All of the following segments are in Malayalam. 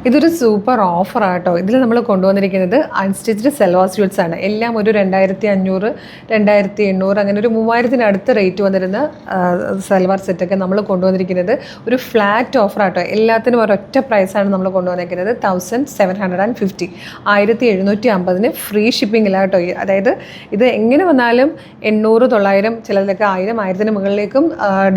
ഇതൊരു സൂപ്പർ ഓഫറാട്ടോ. ഇതിൽ നമ്മൾ കൊണ്ടുവന്നിരിക്കുന്നത് അൺസ്റ്റിച്ച്ഡ് സെൽവാർ സ്യൂട്ട്സ് ആണ്. എല്ലാം ഒരു 2500, 2800 അങ്ങനെ ഒരു 3000-ന് അടുത്ത് റേറ്റ് വന്നിരുന്ന സൽവാർ സെറ്റൊക്കെ നമ്മൾ കൊണ്ടുവന്നിരിക്കുന്നത് ഒരു ഫ്ലാറ്റ് ഓഫറാട്ടോ. എല്ലാത്തിനും ഒരൊറ്റ പ്രൈസാണ് നമ്മൾ കൊണ്ടുവന്നിരിക്കുന്നത് 1750, 1750 ഫ്രീ ഷിപ്പിങ്ങിലാട്ടോ. അതായത് ഇത് എങ്ങനെ വന്നാലും 800, 900, ചിലതിലൊക്കെ 1000, 1000-ന് മുകളിലേക്കും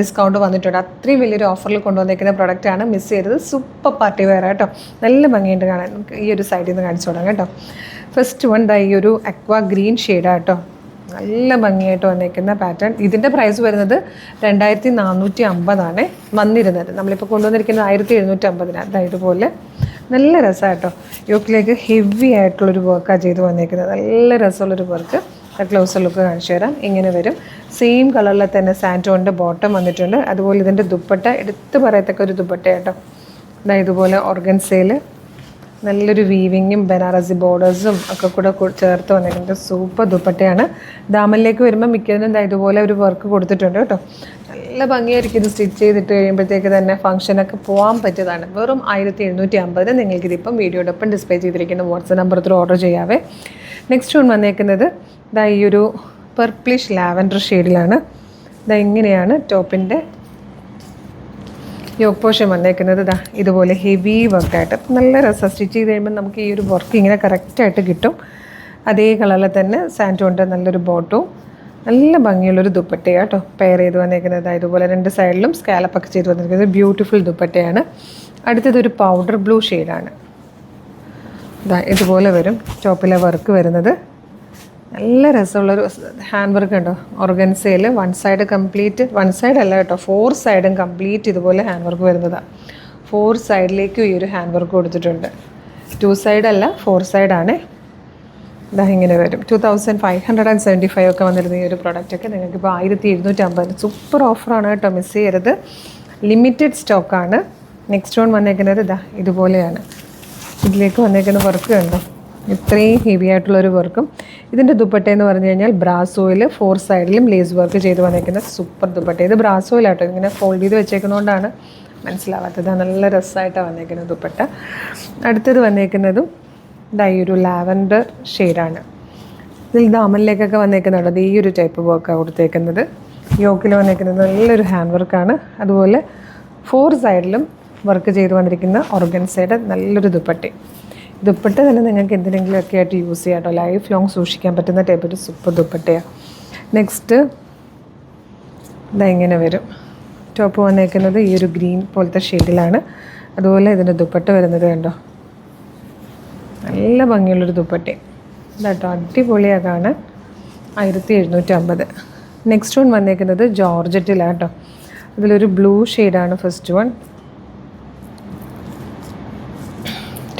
ഡിസ്കൗണ്ട് വന്നിട്ടുണ്ട്. അത്രയും വലിയൊരു ഓഫറിൽ കൊണ്ടുവന്നിരിക്കുന്ന പ്രൊഡക്റ്റാണ്. മിസ് ചെയ്തത്. സൂപ്പർ പാർട്ടി വെയർ ആട്ടോ. നല്ല ഭംഗിയുണ്ട് കാണാൻ. നമുക്ക് ഈ ഒരു സൈഡിൽ നിന്ന് കാണിച്ചു തുടങ്ങാം കേട്ടോ. ഫസ്റ്റ് വൺ ഈ ഒരു അക്വാ ഗ്രീൻ ഷെയ്ഡാട്ടോ. നല്ല ഭംഗിയായിട്ട് വന്നിരിക്കുന്ന പാറ്റേൺ. ഇതിൻ്റെ പ്രൈസ് വരുന്നത് 2450 വന്നിരുന്നത്. നമ്മളിപ്പോൾ കൊണ്ടുവന്നിരിക്കുന്നത് 1750. ഇതുപോലെ നല്ല രസമാട്ടോ. യോക്കിലേക്ക് ഹെവി ആയിട്ടുള്ളൊരു വർക്കാണ് ചെയ്ത് വന്നിരിക്കുന്നത്. നല്ല രസമുള്ളൊരു വർക്ക്. ക്ലോസർ ലുക്ക് കാണിച്ചു തരാം. ഇങ്ങനെ വരും. സെയിം കളറിൽ തന്നെ സാൻറ്റോണിൻ്റെ ബോട്ടം വന്നിട്ടുണ്ട്. അതുപോലെ ഇതിൻ്റെ ദുപ്പട്ട എടുത്ത് പറയത്തക്ക ഒരു ദുപ്പട്ട കേട്ടോ. ഇതുപോലെ ഓർഗൻസയിൽ നല്ലൊരു വീവിങ്ങും ബനാറസി ബോർഡേഴ്സും ഒക്കെ കൂടെ ചേർത്ത് വന്നിട്ടുണ്ട്. സൂപ്പർ ദുപ്പട്ടയാണ്. ദാമനിലേക്ക് വരുമ്പോൾ മിക്കതിനും ഇതുപോലെ ഒരു വർക്ക് കൊടുത്തിട്ടുണ്ട് കേട്ടോ. നല്ല ഭംഗിയായിരിക്കും. ഇത് സ്റ്റിച്ച് ചെയ്തിട്ട് കഴിയുമ്പോഴത്തേക്ക് തന്നെ ഫംഗ്ഷനൊക്കെ പോകാൻ പറ്റിയതാണ്. വെറും 1750 നിങ്ങൾക്കിതിപ്പം വീഡിയോടൊപ്പം ഡിസ്പ്ലേ ചെയ്തിരിക്കുന്ന വാട്സപ്പ് നമ്പർ ത്രൂ ഓർഡർ ചെയ്യാവേ. നെക്സ്റ്റ് വൺ വന്നേക്കുന്നത് ഈ ഒരു പർപ്പിളിഷ് ലാവൻഡർ ഷെയ്ഡിലാണ്. ഇങ്ങനെയാണ് ടോപ്പിൻ്റെ യോക്ക് പോർഷൻ വന്നേക്കുന്നത്. ഇതുപോലെ ഹെവി വർക്കായിട്ട് നല്ല രസം. സ്റ്റിച്ച് ചെയ്ത് കഴിയുമ്പോൾ നമുക്ക് ഈ ഒരു വർക്ക് ഇങ്ങനെ കറക്റ്റായിട്ട് കിട്ടും. അതേ കളറിൽ തന്നെ സാൻറ്റോണിൻ്റെ നല്ലൊരു ബോട്ടും നല്ല ഭംഗിയുള്ളൊരു ദുപ്പട്ടയാണ് കേട്ടോ പെയർ ചെയ്ത് വന്നേക്കുന്നത്. ഇതുപോലെ രണ്ട് സൈഡിലും സ്കാലപ്പൊക്കെ ചെയ്ത് വന്നിരിക്കുന്നത് ബ്യൂട്ടിഫുൾ ദുപ്പട്ടയാണ്. അടുത്തതൊരു പൗഡർ ബ്ലൂ ഷെയ്ഡാണ്. ഇതുപോലെ വരും ടോപ്പിലെ വർക്ക് വരുന്നത്. നല്ല രസമുള്ളൊരു ഹാൻഡ് വർക്ക് ഉണ്ടോ. ഓർഗൻസയിൽ one side complete, one side അല്ല കേട്ടോ, 4 സൈഡും കംപ്ലീറ്റ് ഇതുപോലെ ഹാൻഡ് വർക്ക് വരുന്നതാണ്. 4 സൈഡിലേക്കും ഈ ഒരു ഹാൻഡ് വർക്ക് കൊടുത്തിട്ടുണ്ട്. 2 സൈഡല്ല 4 സൈഡാണ്. ഇങ്ങനെ വരും. 2575 ഒക്കെ വന്നിരുന്ന ഈ ഒരു പ്രൊഡക്റ്റൊക്കെ നിങ്ങൾക്കിപ്പോൾ 1750. സൂപ്പർ ഓഫറാണ് കേട്ടോ. മിസ് ചെയ്യരുത്. ലിമിറ്റഡ് സ്റ്റോക്കാണ്. നെക്സ്റ്റ് വൺ വന്നേക്കുന്നത് ഇതുപോലെയാണ്. ഇതിലേക്ക് വന്നേക്കുന്ന വർക്ക് കണ്ടോ. ഇത്രയും ഹെവി ആയിട്ടുള്ളൊരു വർക്കും. ഇതിൻ്റെ ദുപ്പട്ടയെന്ന് പറഞ്ഞു കഴിഞ്ഞാൽ ബ്രാസോയിൽ 4 സൈഡിലും ലേസ് വർക്ക് ചെയ്ത് വന്നേക്കുന്ന സൂപ്പർ ദുപ്പട്ട. ഇത് ബ്രാസോയിലാട്ടോ. ഇങ്ങനെ ഫോൾഡ് ചെയ്ത് വെച്ചേക്കുന്നതുകൊണ്ടാണ് മനസ്സിലാവാത്തത്. നല്ല രസമായിട്ടാണ് വന്നേക്കുന്നത് ദുപ്പട്ട. അടുത്തത് വന്നേക്കുന്നതും ഈ ഒരു ലാവൻഡർ ഷെയ്ഡാണ്. ഇതിൽ ദാമനിലേക്കൊക്കെ വന്നേക്കുന്നുണ്ട്. ഈ ഒരു ടൈപ്പ് വർക്കാണ് കൊടുത്തേക്കുന്നത്. യോക്കിൽ വന്നേക്കുന്നത് നല്ലൊരു ഹാൻഡ് വർക്കാണ്. അതുപോലെ 4 സൈഡിലും വർക്ക് ചെയ്ത് വന്നിരിക്കുന്ന ഓർഗൻസയുടെ നല്ലൊരു ദുപ്പട്ട തന്നെ നിങ്ങൾക്ക് എന്തിനെങ്കിലുമൊക്കെ ആയിട്ട് യൂസ് ചെയ്യാം കേട്ടോ. ലൈഫ് ലോങ് സൂക്ഷിക്കാൻ പറ്റുന്ന ടൈപ്പ് ഒരു സൂപ്പർ ദുപ്പട്ടയാണ്. നെക്സ്റ്റ് ഇങ്ങനെ വരും. ടോപ്പ് വന്നേക്കുന്നത് ഈ ഒരു ഗ്രീൻ പോലത്തെ ഷെയ്ഡിലാണ്. അതുപോലെ ഇതിൻ്റെ ദുപ്പട്ട വരുന്നത് കണ്ടോ. നല്ല ഭംഗിയുള്ളൊരു ദുപ്പട്ടയും കേട്ടോ. അടിപൊളിയാണ് കാണാൻ. 1750. നെക്സ്റ്റ് വൺ വന്നേക്കുന്നത് ജോർജറ്റിലാണ് കേട്ടോ. അതിലൊരു ബ്ലൂ ഷെയ്ഡാണ് ഫസ്റ്റ് വൺ.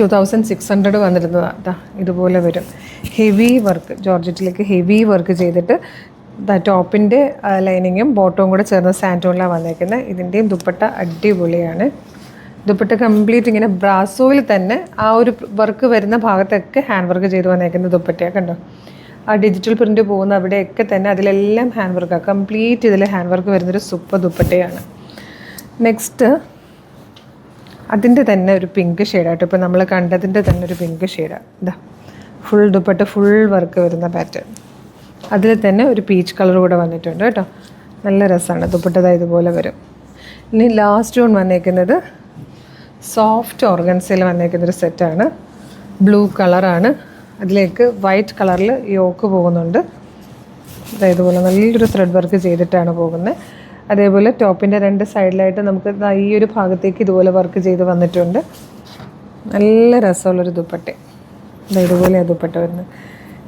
2600 വന്നിരുന്നതാണ്. ഇതുപോലെ വരും. ഹെവി വർക്ക്, ജോർജറ്റിലേക്ക് ഹെവി വർക്ക് ചെയ്തിട്ട് ടോപ്പിൻ്റെ ലൈനിങ്ങും ബോട്ടവും കൂടെ ചേർന്ന് സാൻറ്റോണിലാണ് വന്നേക്കുന്നത്. ഇതിൻ്റെയും ദുപ്പട്ട അടിപൊളിയാണ്. ദുപ്പട്ട കംപ്ലീറ്റ് ഇങ്ങനെ ബ്രാസോയിൽ തന്നെ ആ ഒരു വർക്ക് വരുന്ന ഭാഗത്തൊക്കെ ഹാൻഡ് വർക്ക് ചെയ്ത് വന്നേക്കുന്ന ദുപ്പട്ടയാണ് കണ്ടോ. ആ ഡിജിറ്റൽ പ്രിൻ്റ് പോകുന്ന അവിടെയൊക്കെ തന്നെ അതിലെല്ലാം ഹാൻഡ് വർക്കാണ്. കംപ്ലീറ്റ് ഇതിൽ ഹാൻഡ് വർക്ക് വരുന്നൊരു സൂപ്പർ ദുപ്പട്ടയാണ്. നെക്സ്റ്റ് അതിൻ്റെ തന്നെ ഒരു പിങ്ക് ഷെയ്ഡായിട്ട്, ഇപ്പോൾ നമ്മൾ കണ്ടതിൻ്റെ തന്നെ ഒരു പിങ്ക് ഷെയ്ഡാണ്. ഫുൾ ദുപ്പട്ട ഫുൾ വർക്ക് വരുന്ന പാറ്റേൺ. അതിൽ തന്നെ ഒരു പീച്ച് കളർ കൂടെ വന്നിട്ടുണ്ട് കേട്ടോ. നല്ല രസമാണ്. ദുപ്പട്ട ഇതുപോലെ വരും. ഇനി ലാസ്റ്റ് വൺ വന്നേക്കുന്നത് സോഫ്റ്റ് ഓർഗൻസയിൽ വന്നേക്കുന്നൊരു സെറ്റാണ്. ബ്ലൂ കളറാണ്. അതിലേക്ക് വൈറ്റ് കളറിൽ യോക്ക് പോകുന്നുണ്ട്. ഇതുപോലെ നല്ലൊരു ത്രെഡ് വർക്ക് ചെയ്തിട്ടാണ് പോകുന്നത്. അതേപോലെ ടോപ്പിൻ്റെ 2 സൈഡിലായിട്ട് നമുക്ക് ഈ ഒരു ഭാഗത്തേക്ക് ഇതുപോലെ വർക്ക് ചെയ്ത് വന്നിട്ടുണ്ട്. നല്ല രസമുള്ളൊരു ദുപ്പട്ട. ഇതുപോലെയാണ് ദുപ്പട്ട വരുന്നത്.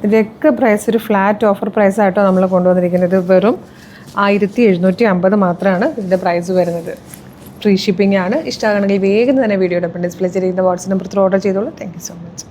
ഇതൊക്കെ പ്രൈസ് ഒരു ഫ്ലാറ്റ് ഓഫർ പ്രൈസായിട്ടോ നമ്മൾ കൊണ്ടുവന്നിരിക്കുന്നത്. വെറും 1750 മാത്രമാണ് ഇതിൻ്റെ പ്രൈസ് വരുന്നത്. ഫ്രീ ഷിപ്പിംഗ് ആണ്. ഇഷ്ടമാണെങ്കിൽ വേഗം തന്നെ വീഡിയോടൊപ്പം ഡിസ്പ്ലേ ചെയ്തിരിക്കുന്ന വാട്സ്ആപ്പ് നമ്പർ ത്രൂ ഓർഡർ ചെയ്തോളൂ. Thank you so much.